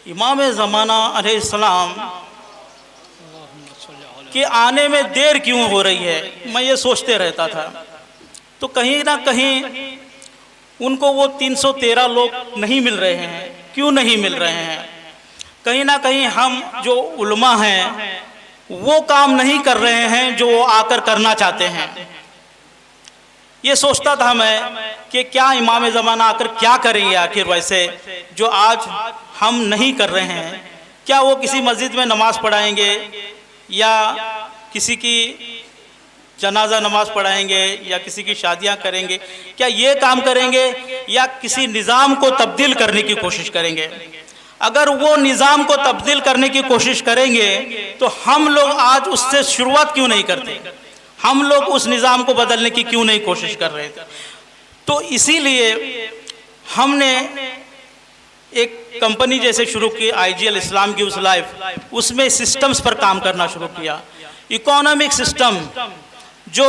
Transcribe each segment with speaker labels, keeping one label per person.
Speaker 1: इमाम ज़माना अलैहिस्सलाम के आने में देर क्यों हो रही है, मैं ये सोचते रहता था। तो कहीं ना कहीं उनको वो 313 लोग नहीं मिल रहे हैं। क्यों नहीं मिल रहे हैं? कहीं ना कहीं हम जो उलमा हैं वो काम नहीं कर रहे हैं जो वो आकर करना चाहते हैं। ये सोचता था मैं कि क्या इमाम ज़माना आकर क्या करेंगे आखिर, वैसे जो आज हम नहीं कर रहे हैं। क्या वो किसी मस्जिद में नमाज़ पढ़ाएंगे या किसी की जनाजा नमाज पढ़ाएंगे या किसी की शादियां करेंगे? क्या ये काम करेंगे या किसी निज़ाम को तब्दील करने की कोशिश करेंगे? अगर वो निज़ाम को तब्दील करने की कोशिश करेंगे तो हम लोग आज उससे शुरुआत क्यों नहीं करते? हम लोग उस निज़ाम को बदलने की क्यों नहीं कोशिश कर रहे थे? तो इसीलिए हमने एक कंपनी जैसे शुरू की, IGL इस्लाम गिव्स लाइफ, उसमें सिस्टम्स पर काम करना शुरू किया। इकोनॉमिक सिस्टम, जो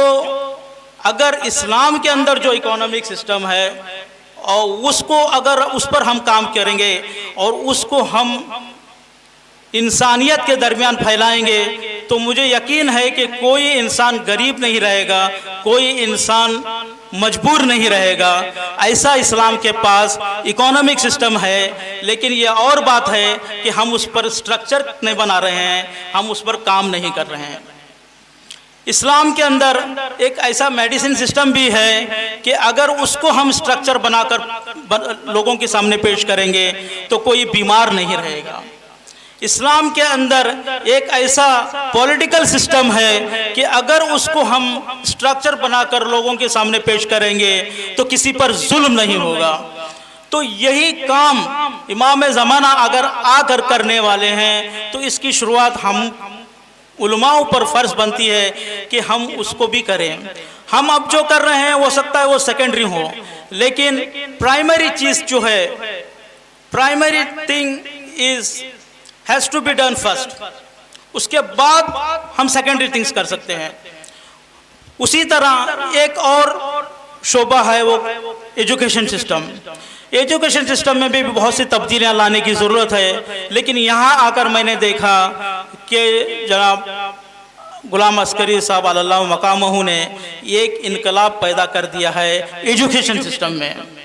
Speaker 1: अगर इस्लाम के अंदर जो इकोनॉमिक सिस्टम है और उसको अगर उस पर हम काम करेंगे और उसको हम इंसानियत के दरमियान फैलाएंगे तो मुझे यकीन है कि कोई इंसान गरीब नहीं रहेगा, कोई इंसान मजबूर नहीं रहेगा। ऐसा इस्लाम के पास इकोनॉमिक सिस्टम है। लेकिन ये और बात है कि हम उस पर स्ट्रक्चर नहीं बना रहे हैं, हम उस पर काम नहीं कर रहे हैं। इस्लाम के अंदर एक ऐसा मेडिसिन सिस्टम भी है कि अगर उसको हम स्ट्रक्चर बनाकर लोगों के सामने पेश करेंगे तो कोई बीमार नहीं रहेगा। इस्लाम के अंदर एक ऐसा पॉलिटिकल सिस्टम है कि अगर उसको हम स्ट्रक्चर बनाकर लोगों के सामने पेश करेंगे तो किसी पर जुल्म नहीं होगा। तो यही काम इमाम ज़माना अगर आकर करने वाले हैं तो इसकी शुरुआत हम उलमाओं पर फ़र्ज़ बनती है कि हम उसको भी करें। हम अब जो कर रहे हैं वो सकता है वो सेकेंडरी हो, लेकिन प्राइमरी चीज़ जो है, primary thing has to be done first. उसके बाद हम सेकेंडरी थिंग्स कर सकते हैं। उसी तरह एक और शोबा है वो एजुकेशन सिस्टम। एजुकेशन सिस्टम में भी बहुत सी तब्दीलियां लाने की ज़रूरत है। लेकिन यहाँ आकर मैंने देखा कि जनाब गुलाम अस्करी साहब अल्लाह मकामहू ने एक इनकलाब पैदा कर दिया है एजुकेशन सिस्टम में।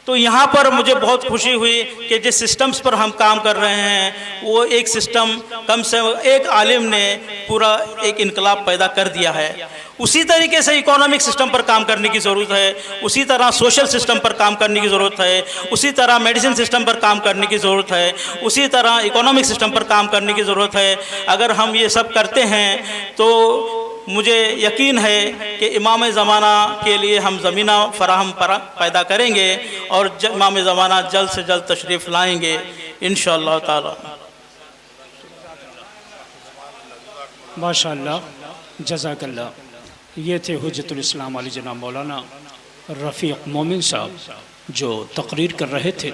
Speaker 1: तो यहाँ पर मुझे बहुत खुशी हुई कि जिस सिस्टम्स पर हम काम कर रहे हैं वो एक सिस्टम कम से कम एक आलिम ने पूरा एक इनकलाब पैदा कर दिया है। उसी तरीके से इकोनॉमिक सिस्टम पर काम करने की ज़रूरत है, उसी तरह सोशल सिस्टम पर काम करने की ज़रूरत है, उसी तरह मेडिसिन सिस्टम पर काम करने की ज़रूरत है, उसी तरह इकोनॉमिक सिस्टम पर काम करने की ज़रूरत है। अगर हम ये सब करते हैं तो मुझे यकीन है कि इमाम ज़माना के लिए हम ज़मीना फराहम पैदा करेंगे और इमाम ज़माना जल्द से जल्द तशरीफ़ लाएंगे इंशाअल्लाह ताला।
Speaker 2: माशाअल्लाह, जज़ाकल्लाह। ये थे हुज्जतुल इस्लाम अली जनाब मौलाना रफ़ीक़ मोमिन साहब जो तकरीर कर रहे थे।